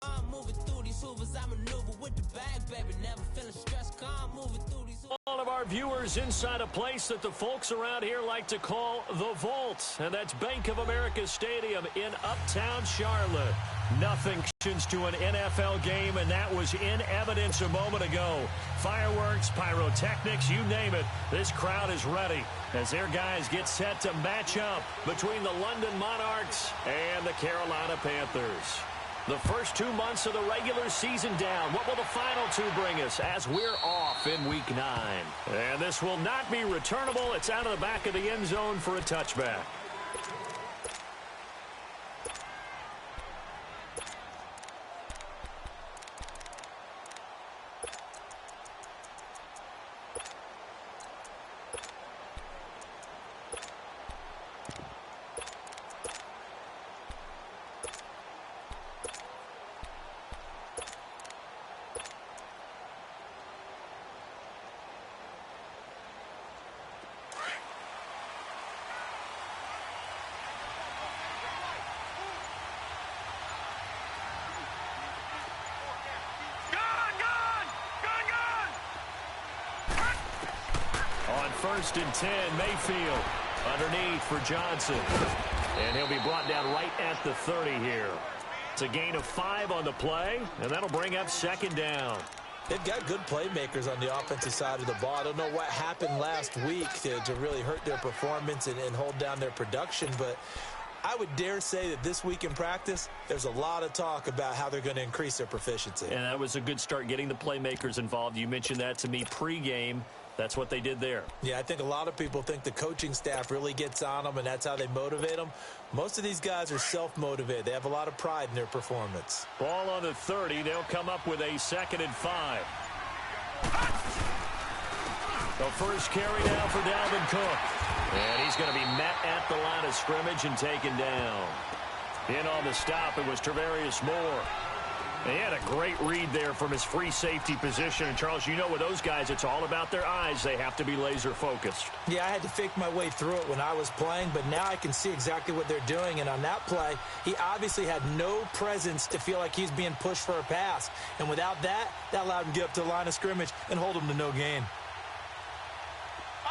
Calm, moving through these hoovers, I maneuver with the bag, baby. Never feeling stressed, calm, moving through these hoovers. All of our viewers inside a place that the folks around here like to call the Vault, and that's Bank of America Stadium in Uptown Charlotte. Nothing to an NFL game, and that was in evidence a moment ago. Fireworks, pyrotechnics, you name it. This crowd is ready as their guys get set to match up between the London Monarchs and the Carolina Panthers. The first 2 months of the regular season down. What will the final two bring us as we're off in Week 9? And this will not be returnable. It's out of the back of the end zone for a touchback. First and 10, Mayfield underneath for Johnson. And he'll be brought down right at the 30 here. It's a gain of 5 on the play, and that'll bring up second down. They've got good playmakers on the offensive side of the ball. I don't know what happened last week to really hurt their performance and hold down their production, but I would dare say that this week in practice, there's a lot of talk about how they're going to increase their proficiency. And that was a good start getting the playmakers involved. You mentioned that to me pregame. That's what they did there. Yeah, I think a lot of people think the coaching staff really gets on them, and that's how they motivate them. Most of these guys are self-motivated. They have a lot of pride in their performance. Ball on the 30. They'll come up with a 2nd and 5. The first carry now for Dalvin Cook. And he's going to be met at the line of scrimmage and taken down. In on the stop, it was Travarius Moore. He had a great read there from his free safety position. And, Charles, you know with those guys, it's all about their eyes. They have to be laser-focused. Yeah, I had to fake my way through it when I was playing, but now I can see exactly what they're doing. And on that play, he obviously had no presence to feel like he's being pushed for a pass. And without that, that allowed him to get up to the line of scrimmage and hold him to no gain.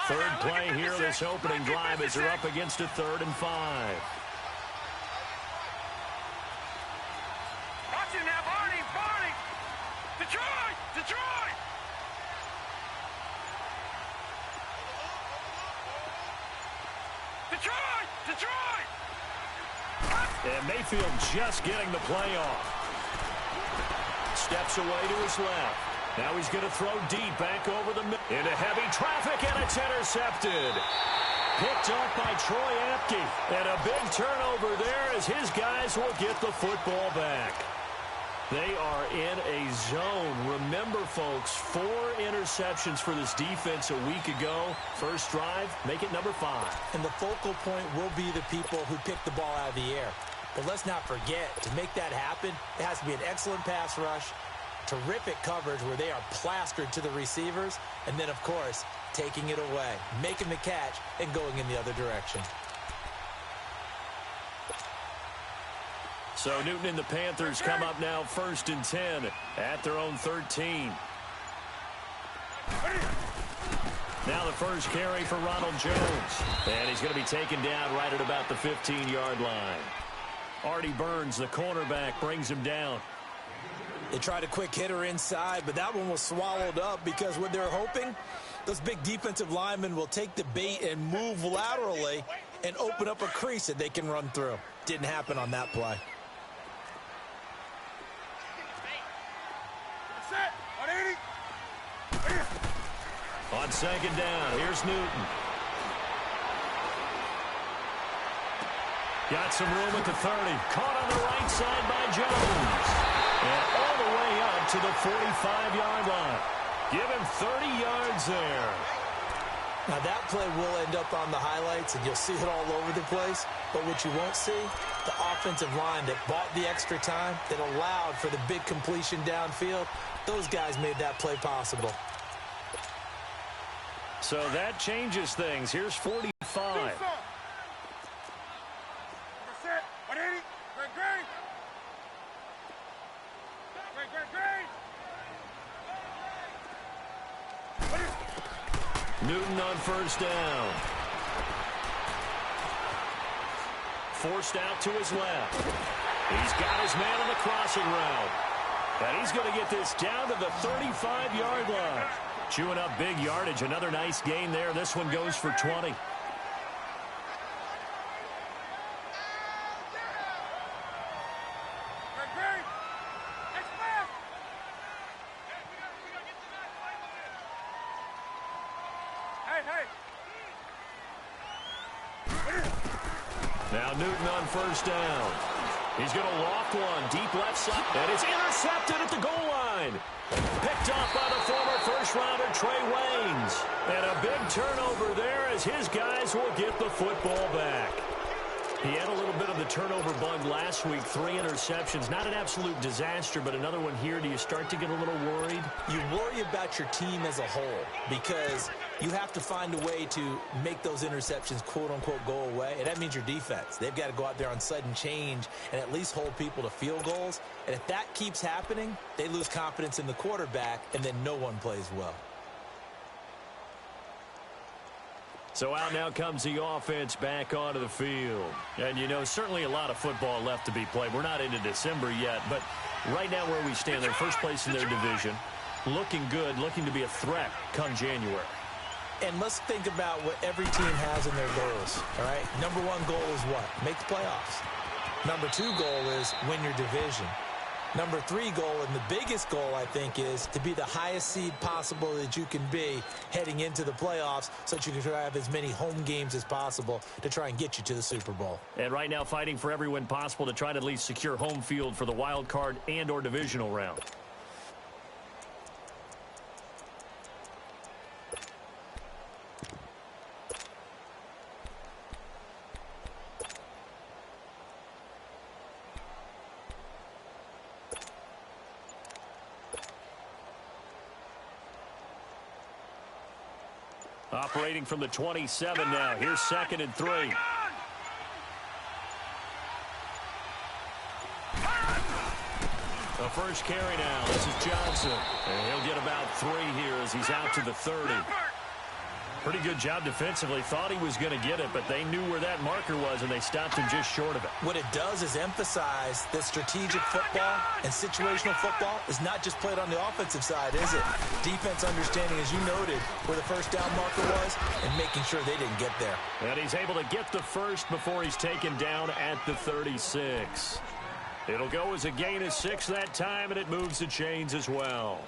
Third play here, this opening drive as they're up against a 3rd and 5. And Mayfield just getting the play off. Steps away to his left. Now he's going to throw deep back over the middle. Into heavy traffic, and it's intercepted. Picked off by Troy Apke. And a big turnover there as his guys will get the football back. They are in a zone. Remember, folks, 4 interceptions for this defense a week ago. First drive, make it number 5. And the focal point will be the people who pick the ball out of the air. But let's not forget, to make that happen, it has to be an excellent pass rush, terrific coverage where they are plastered to the receivers, and then, of course, taking it away, making the catch, and going in the other direction. So Newton and the Panthers come up now 1st and 10 at their own 13. Now the first carry for Ronald Jones. And he's going to be taken down right at about the 15-yard line. Artie Burns, the cornerback, brings him down. They tried a quick hitter inside, but that one was swallowed up because what they're hoping, those big defensive linemen will take the bait and move laterally and open up a crease that they can run through. Didn't happen on that play. On 2nd down, here's Newton. Got some room at the 30. Caught on the right side by Jones. And all the way up to the 45-yard line. Give him 30 yards there. Now that play will end up on the highlights, and you'll see it all over the place. But what you won't see, the offensive line that bought the extra time, that allowed for the big completion downfield, those guys made that play possible. So that changes things. Here's 45. Newton on first down. Forced out to his left. He's got his man on the crossing route. And he's going to get this down to the 35-yard line. Chewing up big yardage. Another nice gain there. This one goes for 20. Now Newton on first down. He's going to loft one deep left side. And it's intercepted at the goal line. Picked off by the former first-rounder Trey Waynes. And a big turnover there as his guys will get the football back. He had a little bit of the turnover bug last week. 3 interceptions. Not an absolute disaster, but another one here. Do you start to get a little worried? You worry about your team as a whole because you have to find a way to make those interceptions, quote-unquote, go away. And that means your defense. They've got to go out there on sudden change and at least hold people to field goals. And if that keeps happening, they lose confidence in the quarterback, and then no one plays well. So out now comes the offense back onto the field. And, you know, certainly a lot of football left to be played. We're not into December yet, but right now where we stand, they're first place in their division. Looking good, looking to be a threat come January. And let's think about what every team has in their goals, all right? Number 1 goal is what? Make the playoffs. Number 2 goal is win your division. Number 3 goal, and the biggest goal, I think, is to be the highest seed possible that you can be heading into the playoffs so that you can try to have as many home games as possible to try and get you to the Super Bowl. And right now fighting for every win possible to try to at least secure home field for the wild card and or divisional round. Operating from the 27 now. Here's 2nd and 3. The first carry now. This is Johnson. And he'll get about 3 here as he's out to the 30. Pretty good job defensively. Thought he was going to get it, but they knew where that marker was, and they stopped him just short of it. What it does is emphasize that strategic football and situational football is not just played on the offensive side, is it? Defense understanding, as you noted, where the first down marker was and making sure they didn't get there. And he's able to get the first before he's taken down at the 36. It'll go as a gain of 6 that time, and it moves the chains as well.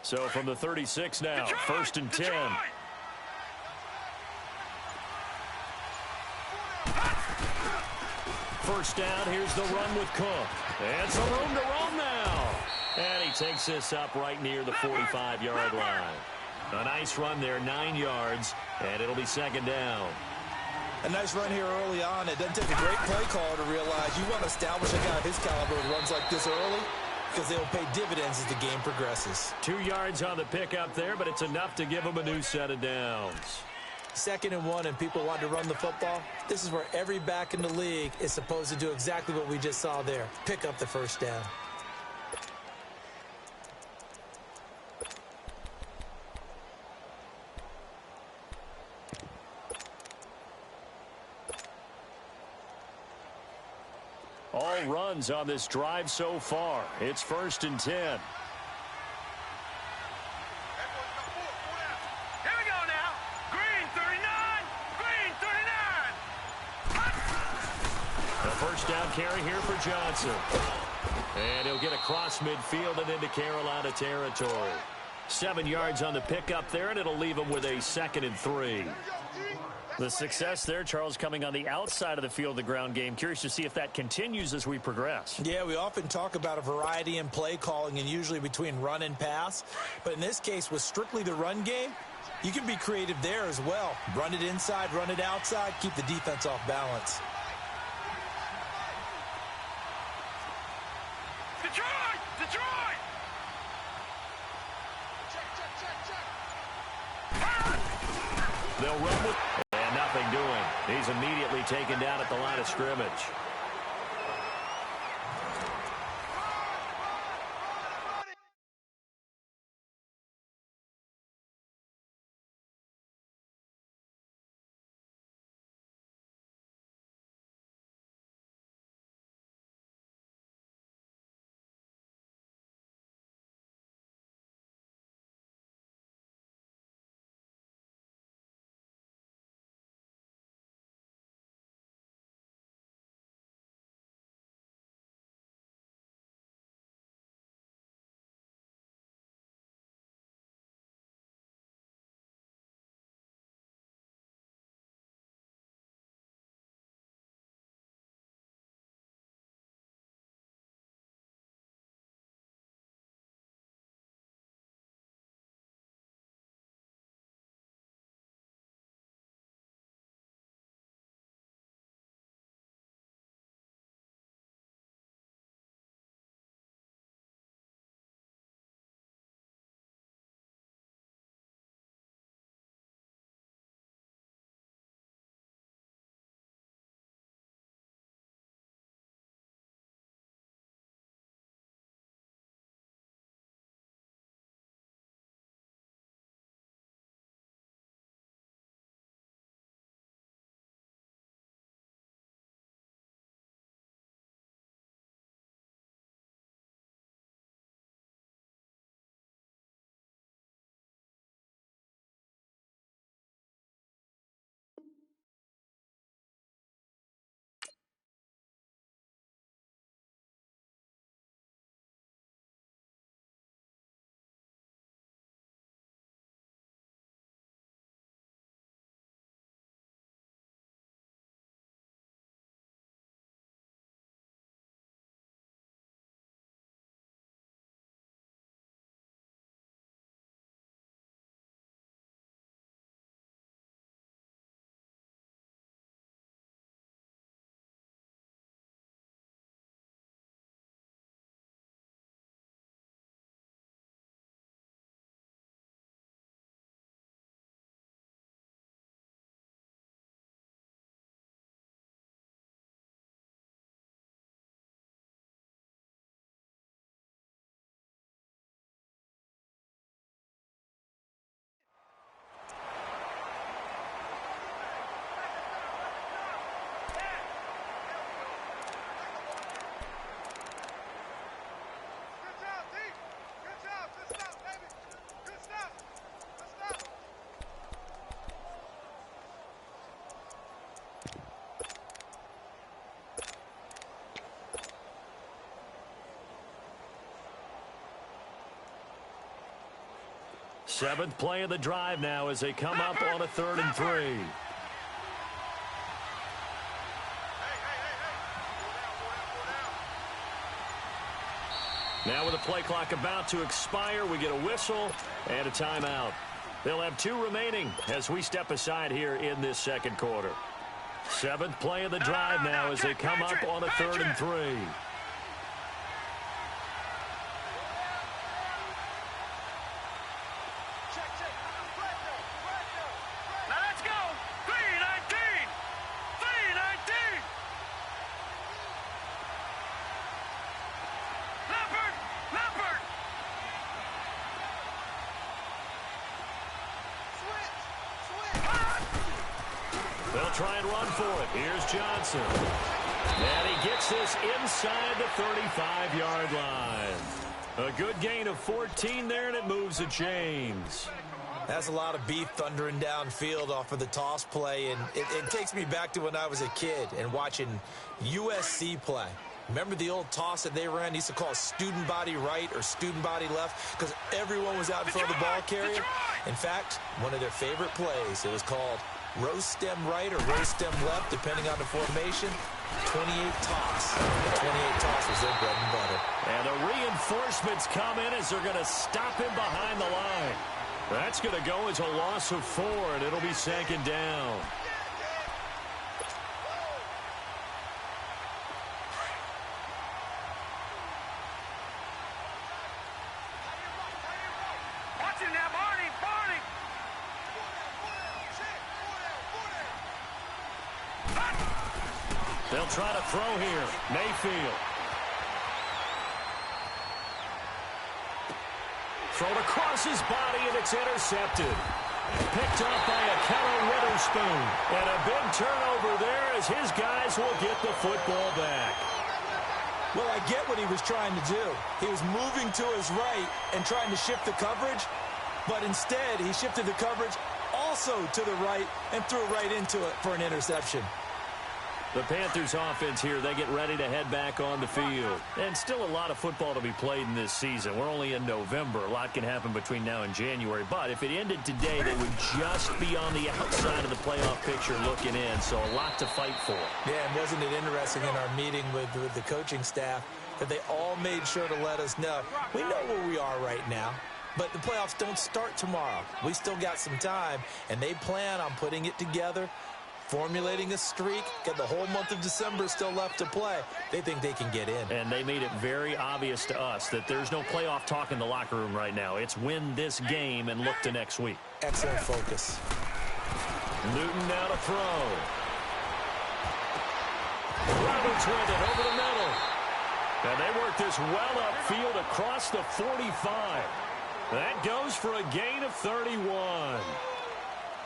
So from the 36 now, 1st and 10. First down, here's the run with Cook. And some room to roam now. And he takes this up right near the 45-yard line. A nice run there, 9 yards, and it'll be 2nd down. A nice run here early on. It doesn't take a great play caller to realize you want to establish a guy of his caliber who runs like this early, because they'll pay dividends as the game progresses. 2 yards on the pickup there, but it's enough to give them a new set of downs. 2nd and 1, and people want to run the football. This is where every back in the league is supposed to do exactly what we just saw there. Pick up the first down. All runs on this drive so far. It's 1st and 10. First down carry here for Johnson. And he'll get across midfield and into Carolina territory. 7 yards on the pickup there, and it'll leave him with a 2nd and 3. The success there, Charles, coming on the outside of the field, the ground game. Curious to see if that continues as we progress. Yeah, we often talk about a variety in play calling and usually between run and pass. But in this case, with strictly the run game, you can be creative there as well. Run it inside, run it outside, keep the defense off balance. They'll run with, and nothing doing. He's immediately taken down at the line of scrimmage. Seventh play of the drive now as they come up on a 3rd and 3. Now with the play clock about to expire, we get a whistle and a timeout. They'll have 2 remaining as we step aside here in this second quarter. 7th play of the drive now as they come up on a 3rd and 3. They'll try and run for it. Here's Johnson. And he gets this inside the 35-yard line. A good gain of 14 there, and it moves the chains. That's a lot of beef thundering downfield off of the toss play, and it takes me back to when I was a kid and watching USC play. Remember the old toss that they ran? They used to call it student body right or student body left because everyone was out in front of the ball carrier. In fact, one of their favorite plays, it was called roast stem right or roast stem left, depending on the formation. 28 toss. The 28 toss was their bread and butter. And the reinforcements come in as they're going to stop him behind the line. That's going to go as a loss of 4, and it'll be 2nd down. They'll try to throw here. Mayfield. Thrown across his body, and it's intercepted. Picked up by Akello Witherspoon. And a big turnover there as his guys will get the football back. Well, I get what he was trying to do. He was moving to his right and trying to shift the coverage, but instead he shifted the coverage also to the right and threw right into it for an interception. The Panthers offense here, they get ready to head back on the field. And still a lot of football to be played in this season. We're only in November. A lot can happen between now and January. But if it ended today, they would just be on the outside of the playoff picture looking in. So a lot to fight for. Yeah, and wasn't it interesting in our meeting with the coaching staff that they all made sure to let us know, we know where we are right now. But the playoffs don't start tomorrow. We still got some time, and they plan on putting it together, formulating a streak, got the whole month of December still left to play. They think they can get in. And they made it very obvious to us that there's no playoff talk in the locker room right now. It's win this game and look to next week. Excellent focus. Newton now to throw. Roberts with it over the middle. And they work this well upfield across the 45. That goes for a gain of 31.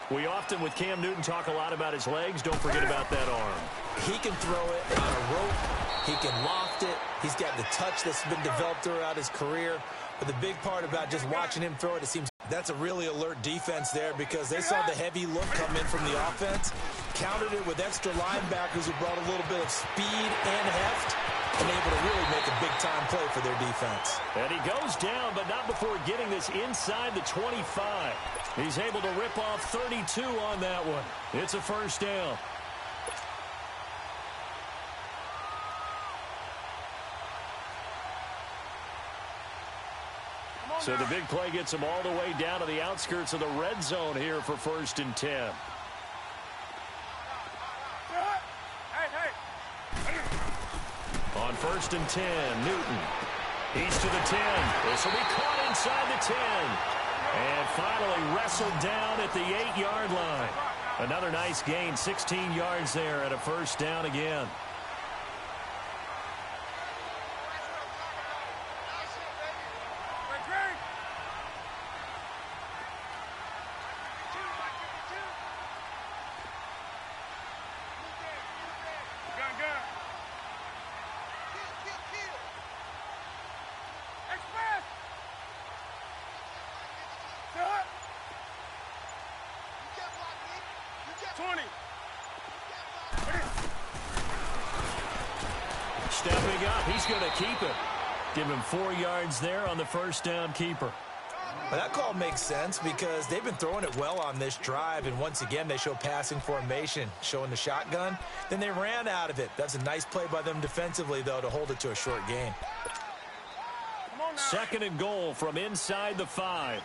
We often, with Cam Newton, talk a lot about his legs. Don't forget about that arm. He can throw it on a rope. He can loft it. He's got the touch that's been developed throughout his career. But the big part about just watching him throw it, it seems that's a really alert defense there because they saw the heavy look come in from the offense, countered it with extra linebackers who brought a little bit of speed and heft, and able to really make a big-time play for their defense. And he goes down, but not before getting this inside the 25. He's able to rip off 32 on that one. It's a first down. So the big play gets him all the way down to the outskirts of the red zone here for 1st and 10. On 1st and 10, Newton. He's to the 10. This will be caught inside the 10. And finally wrestled down at the 8-yard line. Another nice gain, 16 yards there at a first down again. Stepping up, he's going to keep it. Give him 4 yards there on the first down keeper. Well, that call makes sense because they've been throwing it well on this drive, and once again they show passing formation, showing the shotgun. Then they ran out of it. That's a nice play by them defensively, though, to hold it to a short gain. 2nd and goal from inside the 5.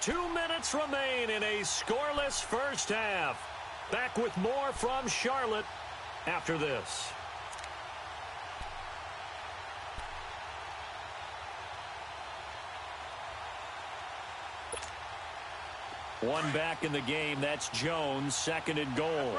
Two minutes remain in a scoreless first half. Back with more from Charlotte after this. One back in the game. That's Jones. 2nd and goal.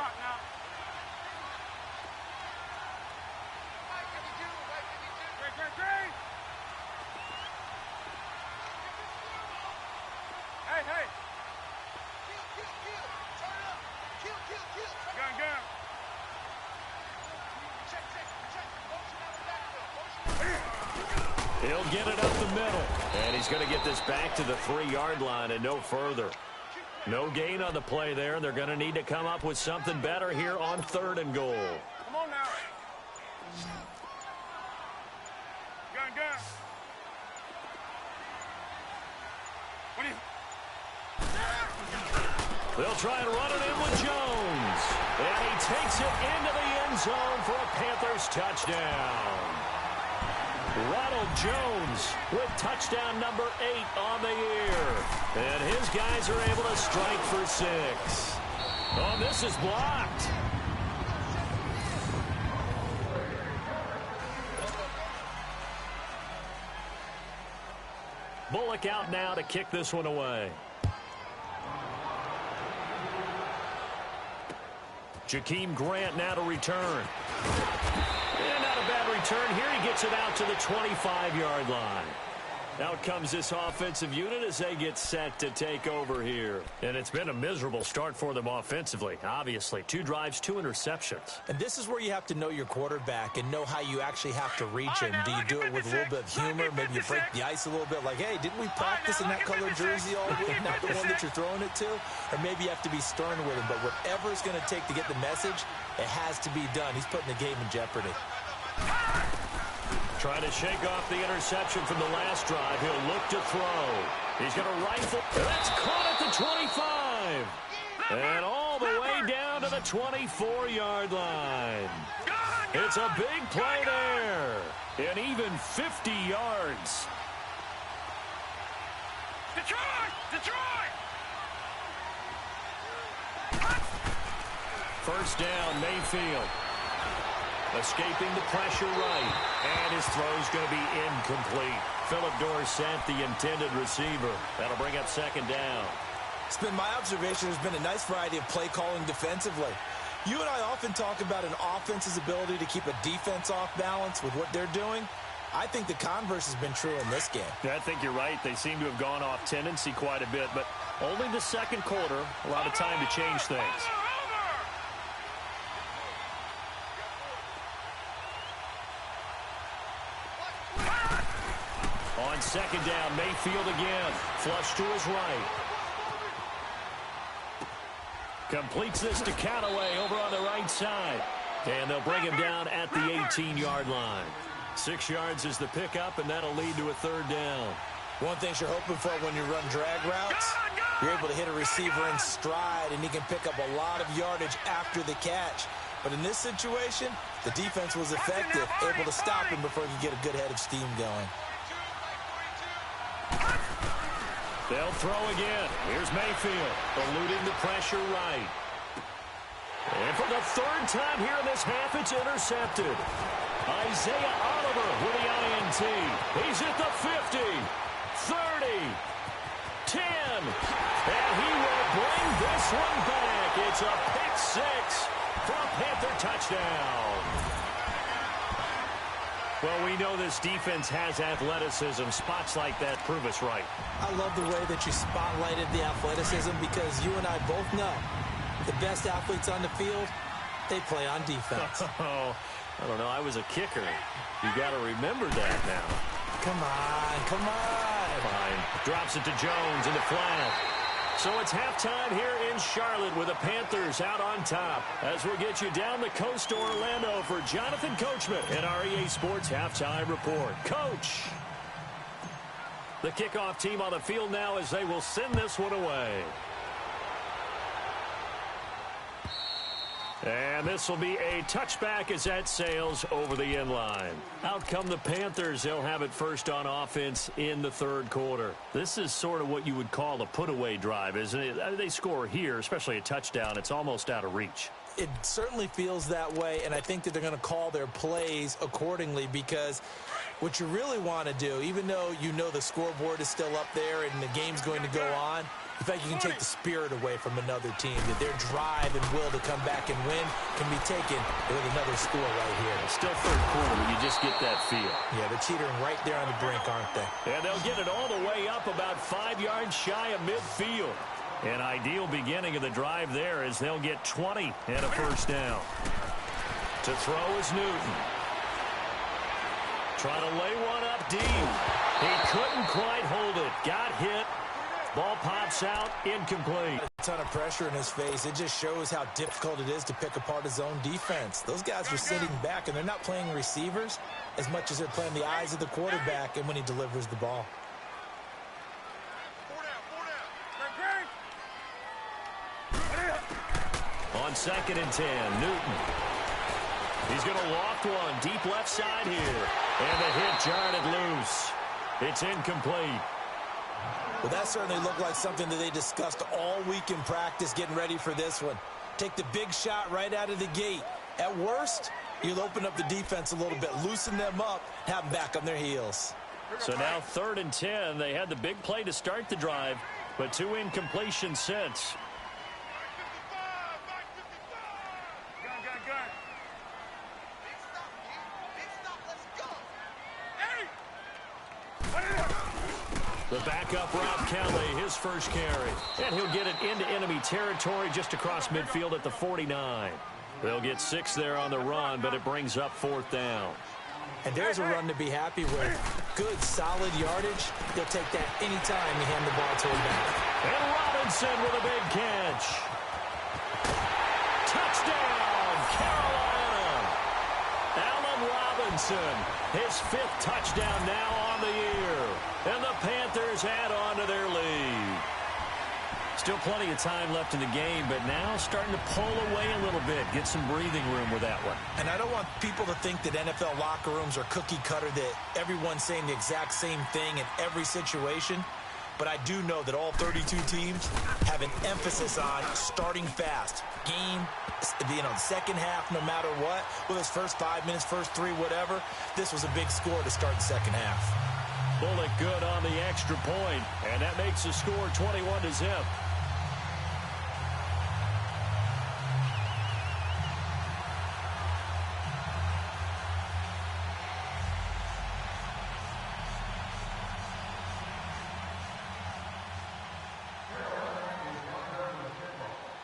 He'll get it up the middle. And he's going to get this back to the 3-yard line and no further. No gain on the play there, and they're going to need to come up with something better here on 3rd and goal. Come on now. Gun. They'll try and run it in with Jones. And he takes it into the end zone for a Panthers touchdown. Ronald Jones with touchdown number 8 on the year. And his guys are able to strike for 6. Oh, this is blocked. Bullock out now to kick this one away. Jakeem Grant now to return. And not a bad return here. He gets it out to the 25-yard line. Out comes this offensive unit as they get set to take over here. And it's been a miserable start for them offensively, obviously. 2 drives, 2 interceptions. And this is where you have to know your quarterback and know how you actually have to reach him. Do you do it with a little bit of humor? Maybe you break the ice a little bit like, hey, didn't we practice in that color jersey all week, not the one that you're throwing it to? Or maybe you have to be stern with him. But whatever it's going to take to get the message, it has to be done. He's putting the game in jeopardy. Trying to shake off the interception from the last drive. He'll look to throw. He's going to rifle. That's caught at the 25. And all the way down to the 24-yard line. It's a big play there. And even 50 yards. Detroit! First down, Mayfield. Escaping the pressure right. And his throw's going to be incomplete. Philip Dorsett, the intended receiver. That'll bring up second down. It's been my observation there's been a nice variety of play calling defensively. You and I often talk about an offense's ability to keep a defense off balance with what they're doing. I think the converse has been true in this game. Yeah, I think you're right. They seem to have gone off tendency quite a bit, but only the second quarter, a lot of time to change things. On second down, Mayfield again. Flush to his right. Completes this to Callaway over on the right side. And they'll bring him down at the 18-yard line. 6 yards is the pickup, and that'll lead to a third down. One thing you're hoping for when you run drag routes, you're able to hit a receiver in stride, and he can pick up a lot of yardage after the catch. But in this situation, the defense was effective, able to stop him before he could get a good head of steam going. They'll throw again. Here's Mayfield, eluding the pressure right. And for the third time here in this half, it's intercepted. Isaiah Oliver with the INT. He's at the 50, 30, 10. And he will bring this one back. It's a pick 6 for a Panther touchdown. Well, we know this defense has athleticism. Spots like that prove us right. I love the way that you spotlighted the athleticism because you and I both know the best athletes on the field, they play on defense. Oh, I don't know. I was a kicker. You got to remember that now. Come on. Fine. Drops it to Jones in the flat. So it's halftime here in Charlotte with the Panthers out on top. As we'll get you down the coast to Orlando for Jonathan Coachman in our EA Sports Halftime Report. Coach! The kickoff team on the field now as they will send this one away. And this will be a touchback as that sails over the end line. Out come the Panthers. They'll have it first on offense in the third quarter. This is sort of what you would call a put-away drive, isn't it? They score here, especially a touchdown. It's almost out of reach. It certainly feels that way, and I think that they're going to call their plays accordingly because what you really want to do, even though you know the scoreboard is still up there and the game's going to go on, in fact, you can take the spirit away from another team, that their drive and will to come back and win can be taken with another score right here. Still third quarter, but you just get that feel. Yeah, they're teetering right there on the brink, aren't they? And they'll get it all the way up about 5 yards shy of midfield. An ideal beginning of the drive there as they'll get 20 and a first down. To throw is Newton. Trying to lay one up deep. He couldn't quite hold it. Got hit. Ball pops out, incomplete. A ton of pressure in his face. It just shows how difficult it is to pick apart his own defense. Those guys are sitting back, and they're not playing receivers as much as they're playing the eyes of the quarterback and when he delivers the ball. 2nd and 10. Newton. He's going to loft one deep left side here. And the hit jarred it loose. It's incomplete. Well, that certainly looked like something that they discussed all week in practice getting ready for this one. Take the big shot right out of the gate. At worst, you'll open up the defense a little bit, loosen them up, have them back on their heels. So now 3rd and 10. They had the big play to start the drive, but 2 incompletions since. The backup, Rob Kelly, his first carry. And he'll get it into enemy territory just across midfield at the 49. They'll get 6 there on the run, but it brings up 4th down. And there's a run to be happy with. Good, solid yardage. They'll take that anytime you hand the ball to him back. And Robinson with a big catch. Touchdown, Carolina. Allen Robinson, his 5th touchdown now on the year. And the Panthers add on to their lead. Still plenty of time left in the game, but now starting to pull away a little bit. Get some breathing room with that one. And I don't want people to think that NFL locker rooms are cookie cutter, that everyone's saying the exact same thing in every situation. But I do know that all 32 teams have an emphasis on starting fast. Game, second half, no matter what. Whether it's first 5 minutes, first 3, whatever. This was a big score to start the second half. Bullock good on the extra point, and that makes the score 21-0.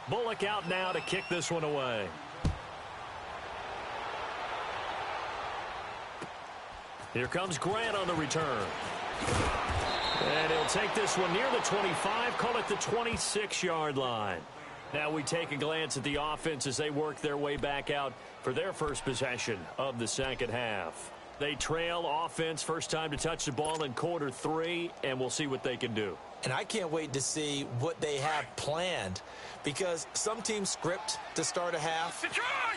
Bullock out now to kick this one away. Here comes Grant on the return. And he'll take this one near the 25, call it the 26-yard line. Now we take a glance at the offense as they work their way back out for their first possession of the second half. They trail offense, first time to touch the ball in quarter 3, and we'll see what they can do. And I can't wait to see what they have planned, because some teams script to start a half.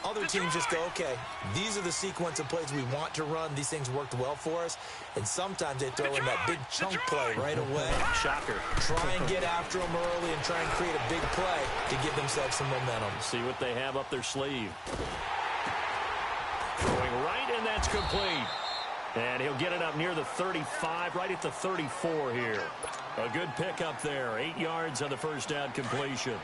Other teams just go, okay, these are the sequence of plays we want to run. These things worked well for us. And sometimes they throw in that big chunk play right away. Shocker. Try and get after them early and try and create a big play to give themselves some momentum. See what they have up their sleeve. Throwing right, and that's complete. And he'll get it up near the 35, right at the 34 here. A good pickup there. 8 yards on the first down completion.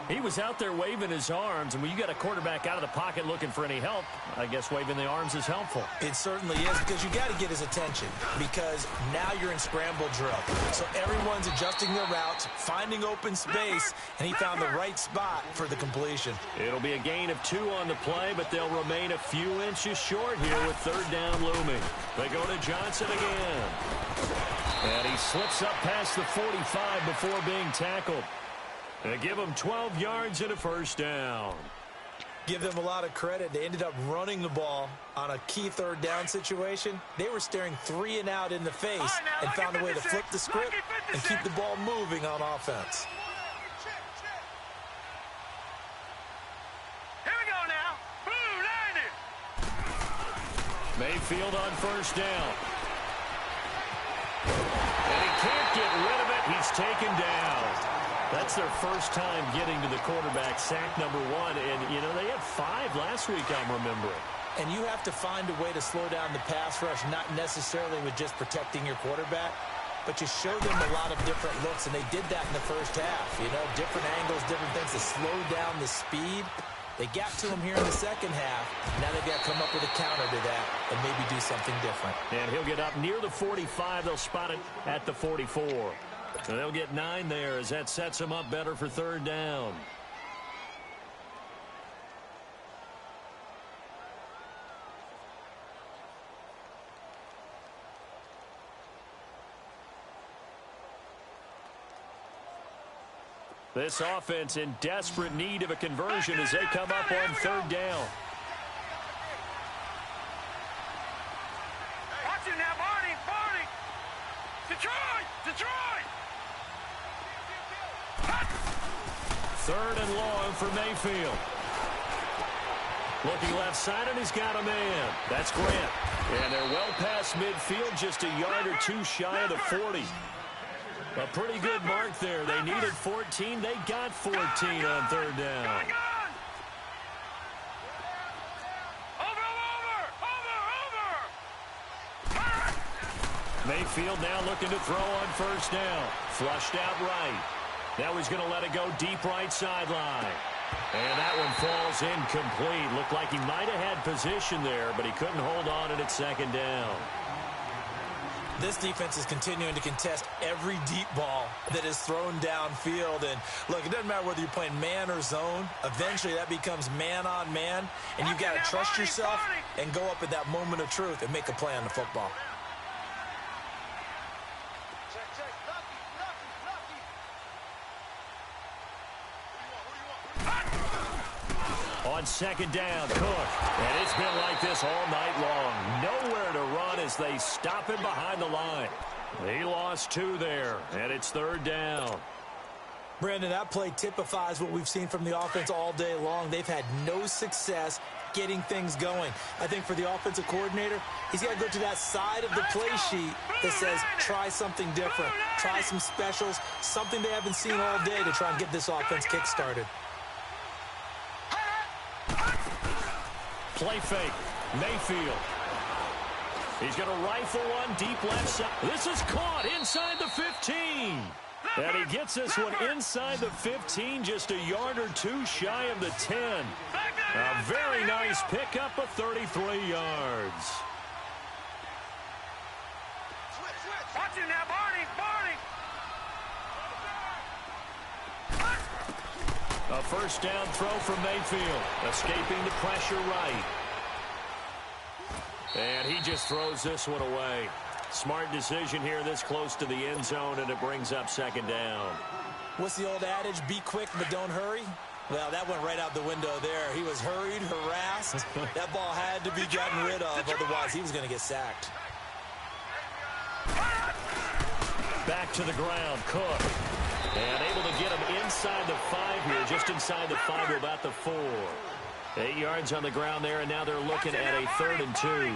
He was out there waving his arms, and when you got a quarterback out of the pocket looking for any help, I guess waving the arms is helpful. It certainly is, because you got to get his attention, because now you're in scramble drill. So everyone's adjusting their routes, finding open space, and he found the right spot for the completion. It'll be a gain of 2 on the play, but they'll remain a few inches short here with third down looming. They go to Johnson again. And he slips up past the 45 before being tackled. They give him 12 yards and a first down. Give them a lot of credit. They ended up running the ball on a key third down situation. They were staring 3 and out in the face and found a way to flip the script and keep the ball moving on offense. Here we go now. Blue, Mayfield on first down. And he can't get rid of it. He's taken down. That's their first time getting to the quarterback, sack number 1. And, you know, they had 5 last week, I'm remembering. And you have to find a way to slow down the pass rush, not necessarily with just protecting your quarterback, but you show them a lot of different looks, and they did that in the first half. You know, different angles, different things to slow down the speed. They got to him here in the second half. Now they've got to come up with a counter to that and maybe do something different. And he'll get up near the 45. They'll spot it at the 44. So they'll get 9 there as that sets them up better for third down. This offense in desperate need of a conversion as they come up on third down. watch it now, Barney. Detroit. Third and long for Mayfield. Looking left side, and he's got a man. That's Grant. And they're well past midfield, just a yard or two shy of the 40. A pretty good mark there. They needed 14. They got 14 on third down. Mayfield now looking to throw on first down. Flushed out right. Now he's going to let it go deep right sideline. And that one falls incomplete. Looked like he might have had position there, but he couldn't hold on at second down. This defense is continuing to contest every deep ball that is thrown downfield. And, look, it doesn't matter whether you're playing man or zone. Eventually, that becomes man on man. And you've got to trust yourself and go up at that moment of truth and make a play on the football. On second down, Cook. And it's been like this all night long. Nowhere to run as they stop him behind the line. He lost 2 there, and it's third down. Brandon, that play typifies what we've seen from the offense all day long. They've had no success getting things going. I think for the offensive coordinator, he's got to go to that side of the play sheet that says try something different. Try some specials, something they haven't seen all day to try and get this offense kick-started. Play fake. Mayfield. He's going to rifle one deep left side. This is caught inside the 15. And he gets this one inside the 15, just a yard or two shy of the 10. A very nice pickup of 33 yards. Watch it now, Barney. A first down throw from Mayfield, escaping the pressure right. And he just throws this one away. Smart decision here this close to the end zone, and it brings up second down. What's the old adage? Be quick, but don't hurry. Well, that went right out the window there. He was hurried, harassed. That ball had to be gotten rid of, otherwise he was going to get sacked. Back to the ground, Cook. And able to get him inside the 5 here, just inside the 5 to about the 4. 8 yards on the ground there, and now they're looking at a 3rd and 2.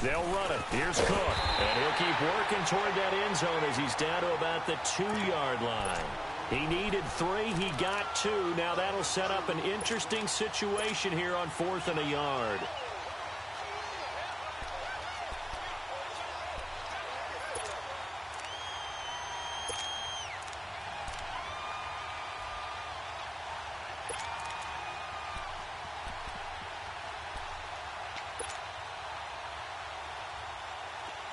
They'll run it. Here's Cook. And he'll keep working toward that end zone as he's down to about the 2-yard line. He needed 3. He got 2. Now that'll set up an interesting situation here on 4th and a yard.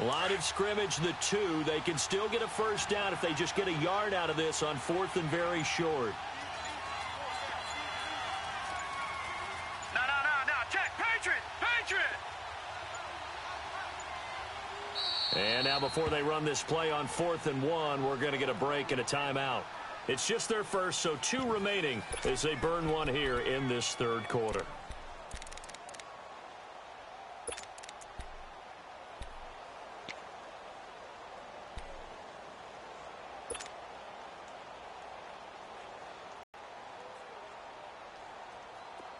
Line of scrimmage, the 2. They can still get a first down if they just get a yard out of this on 4th and very short. No. Check. Patriot. And now before they run this play on 4th and 1, we're going to get a break and a timeout. It's just their first, so 2 remaining as they burn one here in this 3rd quarter.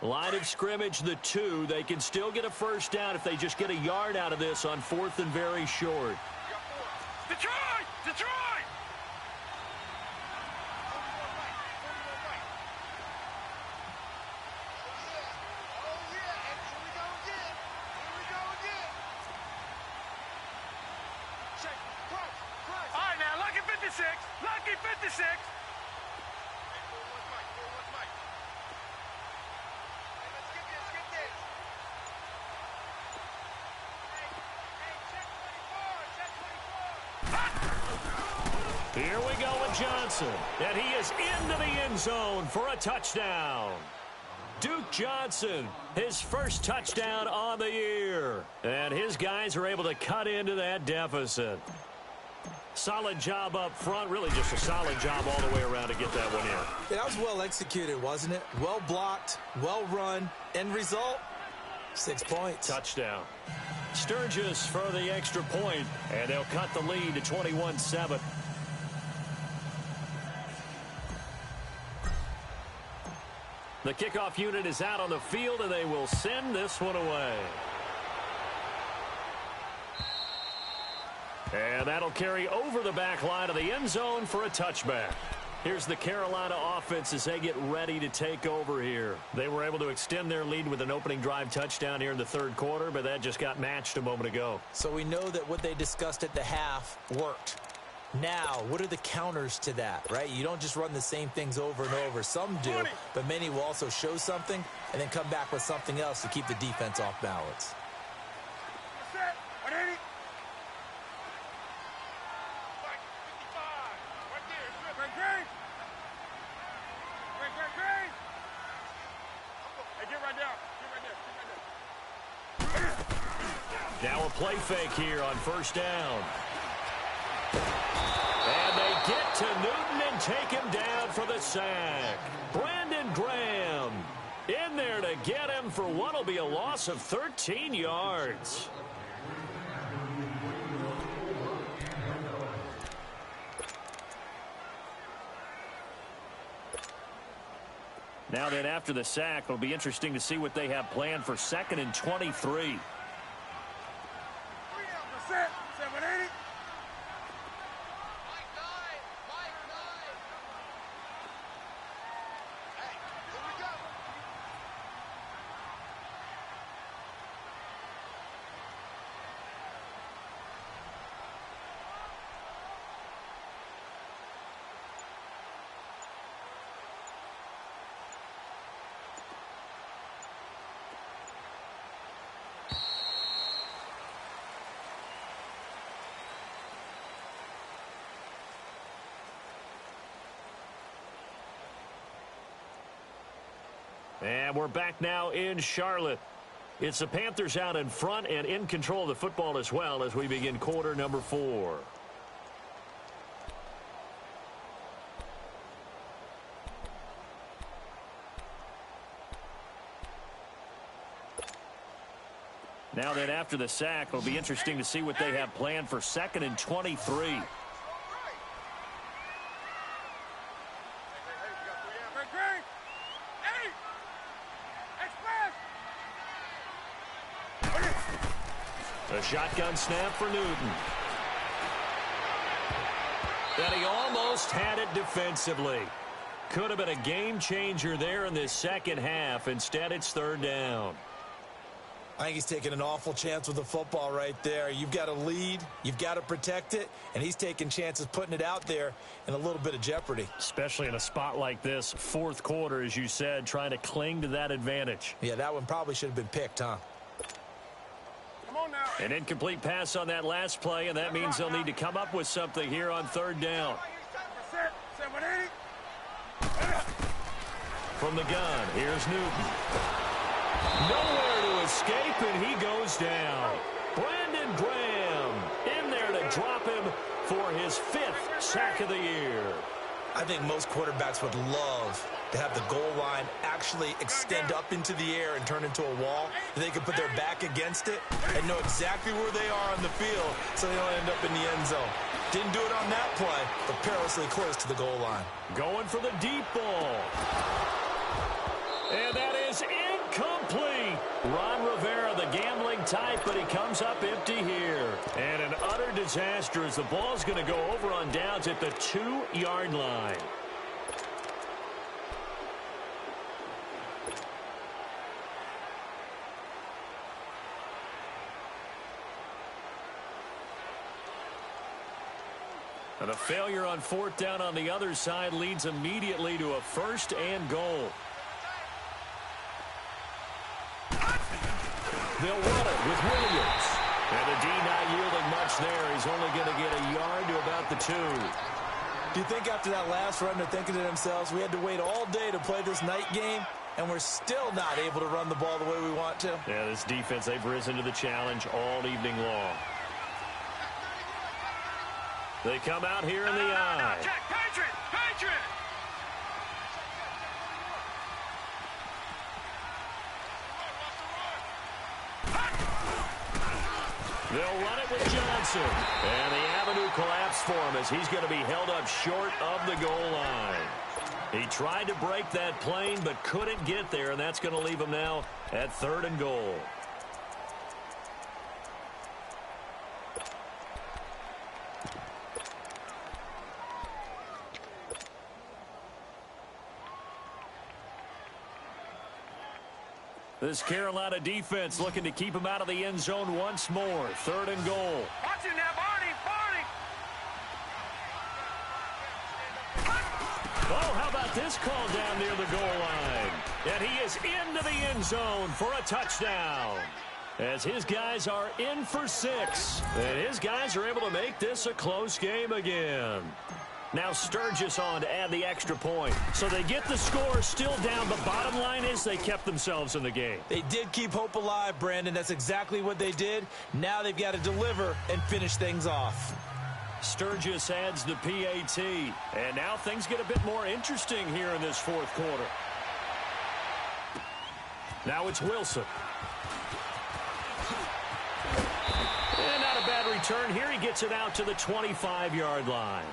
Line of scrimmage, the 2. They can still get a first down if they just get a yard out of this on 4th and very short. Detroit! All right, now, lucky 56. Here we go with Johnson, and he is into the end zone for a touchdown. Duke Johnson, his first touchdown on the year, and his guys are able to cut into that deficit. Solid job up front, really just a solid job all the way around to get that one in. That was well executed, wasn't it? Well blocked, well run. End result, 6 points. Touchdown. Sturgis for the extra point, and they'll cut the lead to 21-7. The kickoff unit is out on the field, and they will send this one away. And that'll carry over the back line of the end zone for a touchback. Here's the Carolina offense as they get ready to take over here. They were able to extend their lead with an opening drive touchdown here in the third quarter, but that just got matched a moment ago. So we know that what they discussed at the half worked. Now, what are the counters to that, right? You don't just run the same things over and over. Some do, but many will also show something and then come back with something else to keep the defense off balance. Now a play fake here on first down. And they get to Newton and take him down for the sack. Brandon Graham in there to get him for what will be a loss of 13 yards. Now then, after the sack, it'll be interesting to see what they have planned for 2nd and 23. And we're back now in Charlotte. It's the Panthers out in front and in control of the football as well as we begin quarter number 4. Now then, after the sack, it'll be interesting to see what they have planned for 2nd and 23. A shotgun snap for Newton. And he almost had it defensively. Could have been a game changer there in this second half. Instead, it's third down. I think he's taking an awful chance with the football right there. You've got a lead, you've got to protect it, and he's taking chances putting it out there in a little bit of jeopardy. Especially in a spot like this, fourth quarter, as you said, trying to cling to that advantage. Yeah, that one probably should have been picked, huh? An incomplete pass on that last play, and that means they'll need to come up with something here on third down. From the gun, here's Newton. Nowhere to escape, and he goes down. Brandon Graham in there to drop him for his 5th sack of the year. I think most quarterbacks would love to have the goal line actually extend up into the air and turn into a wall. They can put their back against it and know exactly where they are on the field so they don't end up in the end zone. Didn't do it on that play, but perilously close to the goal line. Going for the deep ball. And that is incomplete. Ron Rivera, the gambling type, but he comes up empty here. And an utter disaster as the ball's going to go over on downs at the 2-yard line. And a failure on fourth down on the other side leads immediately to a 1st and goal. They'll run it with Williams. And the D not yielding much there. He's only going to get a yard to about the 2. Do you think after that last run they're thinking to themselves, we had to wait all day to play this night game, and we're still not able to run the ball the way we want to? Yeah, this defense, they've risen to the challenge all evening long. They come out here in the eye. Check, Patriot! Patriot! They'll run it with Johnson. And the avenue collapsed for him as he's going to be held up short of the goal line. He tried to break that plane but couldn't get there, and that's going to leave him now at 3rd and goal. This Carolina defense looking to keep him out of the end zone once more. 3rd and goal. Watch him now, Barney. Oh, how about this call down near the goal line? And he is into the end zone for a touchdown. As his guys are in for 6. And his guys are able to make this a close game again. Now Sturgis on to add the extra point. So they get the score still down, but bottom line is they kept themselves in the game. They did keep hope alive, Brandon. That's exactly what they did. Now they've got to deliver and finish things off. Sturgis adds the PAT. And now things get a bit more interesting here in this 4th quarter. Now it's Wilson. And not a bad return here. He gets it out to the 25-yard line.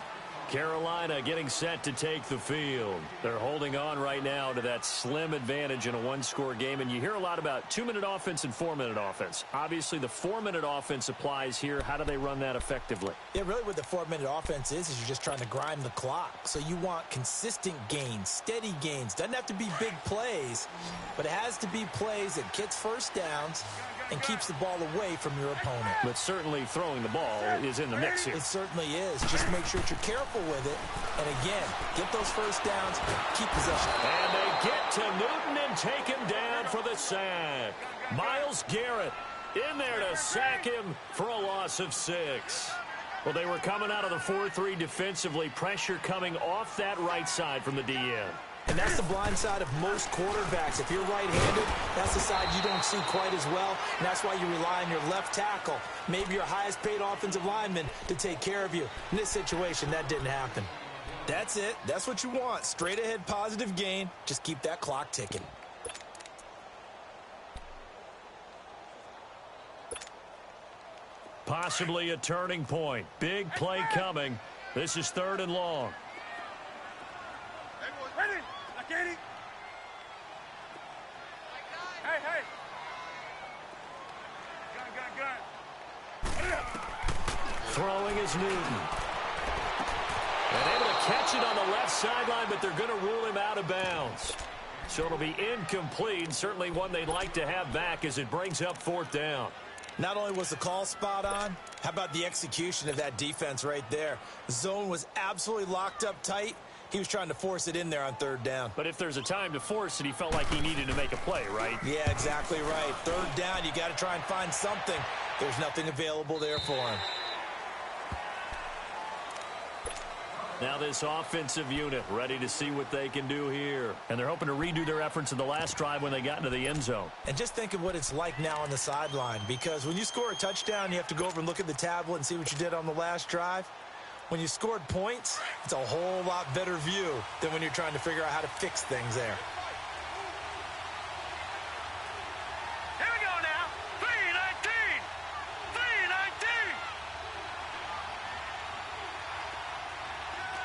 Carolina getting set to take the field. They're holding on right now to that slim advantage in a one-score game. And you hear a lot about 2-minute offense and 4-minute offense. Obviously, the 4-minute offense applies here. How do they run that effectively? Yeah, really what the 4-minute offense is you're just trying to grind the clock. So you want consistent gains, steady gains. Doesn't have to be big plays, but it has to be plays that gets first downs and keeps the ball away from your opponent. But certainly throwing the ball is in the mix here. It certainly is. Just make sure that you're careful with it. And again, get those first downs, keep possession. And they get to Newton and take him down for the sack. Myles Garrett in there to sack him for a loss of 6. Well, they were coming out of the 4-3 defensively. Pressure coming off that right side from the DN. And that's the blind side of most quarterbacks. If you're right-handed, that's the side you don't see quite as well. And that's why you rely on your left tackle, maybe your highest-paid offensive lineman, to take care of you. In this situation, that didn't happen. That's it. That's what you want. Straight-ahead positive gain. Just keep that clock ticking. Possibly a turning point. Big play coming. This is 3rd and long. Ready? I get it. Hey. Gun. Throwing is Newton. And able to catch it on the left sideline, but they're going to rule him out of bounds. So it'll be incomplete. Certainly one they'd like to have back as it brings up 4th down. Not only was the call spot on, how about the execution of that defense right there? The zone was absolutely locked up tight. He was trying to force it in there on 3rd down. But if there's a time to force it, he felt like he needed to make a play, right? Yeah, exactly right. 3rd down, you got to try and find something. There's nothing available there for him. Now this offensive unit ready to see what they can do here. And they're hoping to redo their efforts in the last drive when they got into the end zone. And just think of what it's like now on the sideline, because when you score a touchdown, you have to go over and look at the tablet and see what you did on the last drive. When you scored points, it's a whole lot better view than when you're trying to figure out how to fix things there. Here we go now. 3-19.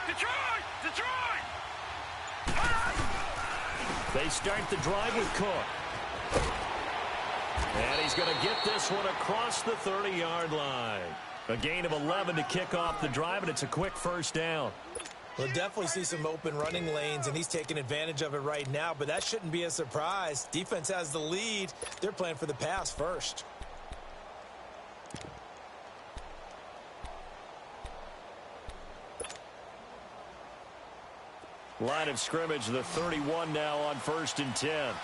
Detroit. They start the drive with Cook. And he's going to get this one across the 30-yard line. A gain of 11 to kick off the drive, and it's a quick 1st down. We'll definitely see some open running lanes, and he's taking advantage of it right now, but that shouldn't be a surprise. Defense has the lead. They're playing for the pass first. Line of scrimmage, the 31 now on 1st and 10.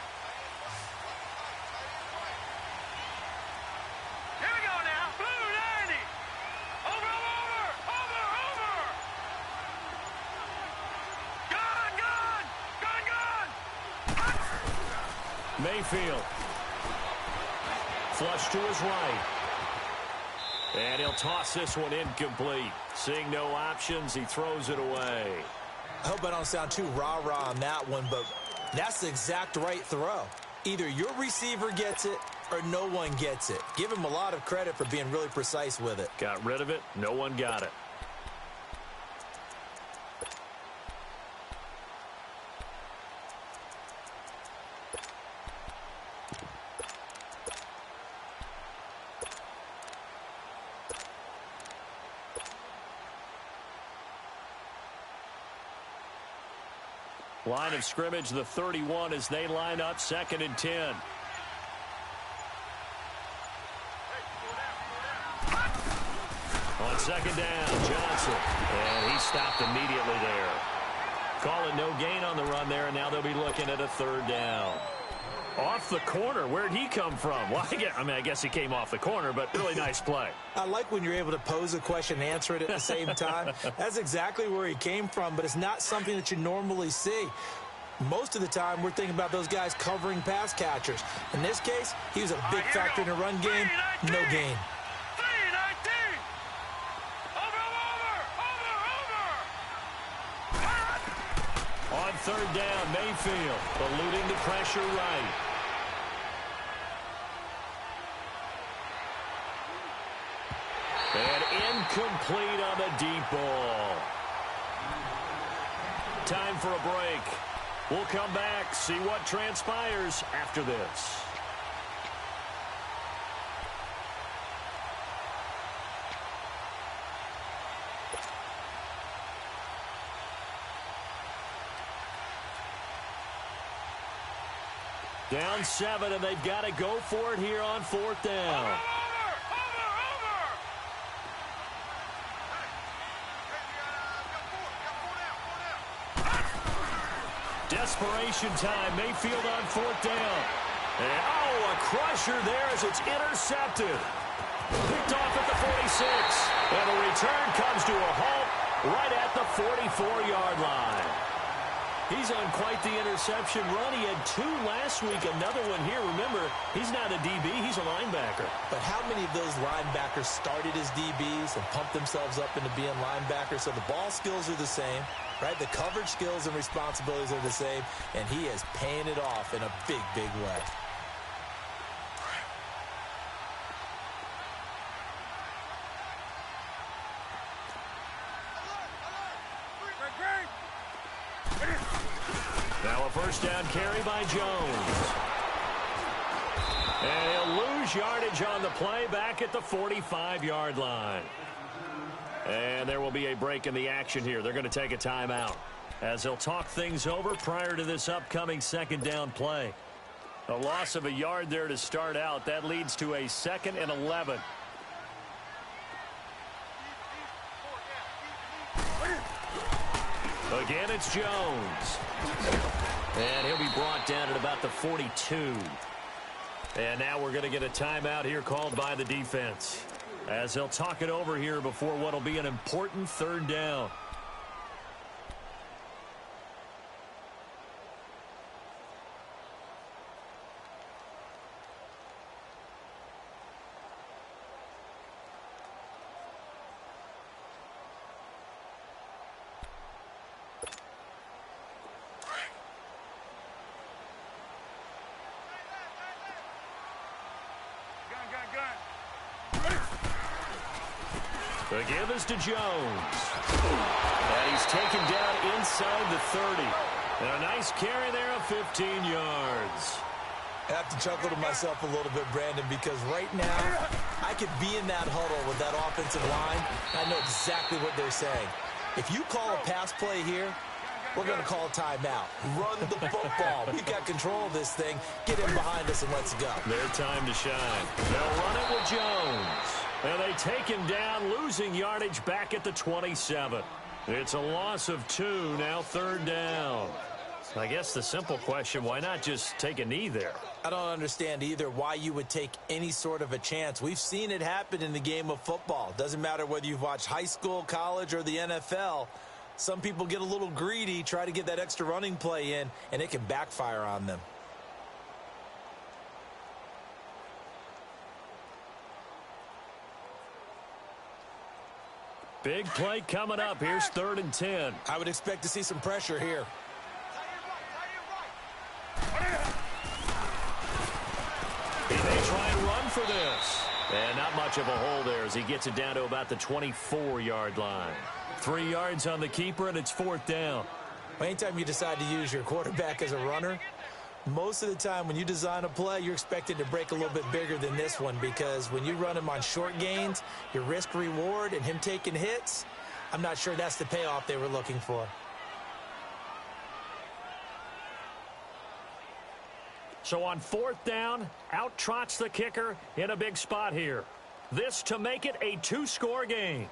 Mayfield. Flush to his right. And he'll toss this one incomplete. Seeing no options, he throws it away. I hope I don't sound too rah-rah on that one, but that's the exact right throw. Either your receiver gets it or no one gets it. Give him a lot of credit for being really precise with it. Got rid of it. No one got it. Line of scrimmage, the 31, as they line up 2nd and 10. On 2nd down, Johnson. And he stopped immediately there. Call it no gain on the run there, and now they'll be looking at a 3rd down. Off the corner. Where'd he come from? Well, I guess he came off the corner, but really nice play. I like when you're able to pose a question and answer it at the same time. That's exactly where he came from, but it's not something that you normally see. Most of the time, we're thinking about those guys covering pass catchers. In this case, he was a big factor in the run game. No gain. On 3rd down, Mayfield eluding the pressure right. And incomplete on the deep ball. Time for a break. We'll come back, see what transpires after this. Down 7, and they've got to go for it here on 4th down. Desperation time. Mayfield on 4th down. And, a crusher there as it's intercepted. Picked off at the 46. And the return comes to a halt right at the 44-yard line. He's on quite the interception run. He had 2 last week, another one here. Remember, he's not a DB, he's a linebacker. But how many of those linebackers started as DBs and pumped themselves up into being linebackers? So the ball skills are the same, right? The coverage skills and responsibilities are the same, and he is paying it off in a big, big way. Now a 1st down carry by Jones. And he'll lose yardage on the play back at the 45-yard line. And there will be a break in the action here. They're going to take a timeout as they'll talk things over prior to this upcoming 2nd down play. A loss of a yard there to start out. That leads to a 2nd and 11. Again, it's Jones. And he'll be brought down at about the 42. And now we're going to get a timeout here called by the defense, as they'll talk it over here before what will be an important 3rd down. The give is to Jones. And he's taken down inside the 30. And a nice carry there of 15 yards. I have to chuckle to myself a little bit, Brandon, because right now I could be in that huddle with that offensive line. I know exactly what they're saying. If you call a pass play here, we're going to call a timeout. Run the football. We've got control of this thing. Get in behind us and let's go. Their time to shine. They'll run it with Jones. And they take him down, losing yardage back at the 27. It's a loss of 2, now 3rd down. I guess the simple question, why not just take a knee there? I don't understand either why you would take any sort of a chance. We've seen it happen in the game of football. Doesn't matter whether you've watched high school, college, or the NFL. Some people get a little greedy, try to get that extra running play in, and it can backfire on them. Big play coming up. Here's 3rd and 10. I would expect to see some pressure here. He may try for this. And not much of a hole there as he gets it down to about the 24-yard line. 3 yards on the keeper, and it's 4th down. Anytime you decide to use your quarterback as a runner, most of the time when you design a play, you're expected to break a little bit bigger than this one, because when you run him on short gains, your risk-reward and him taking hits, I'm not sure that's the payoff they were looking for. So on 4th down, out trots the kicker in a big spot here. This to make it a 2-score game.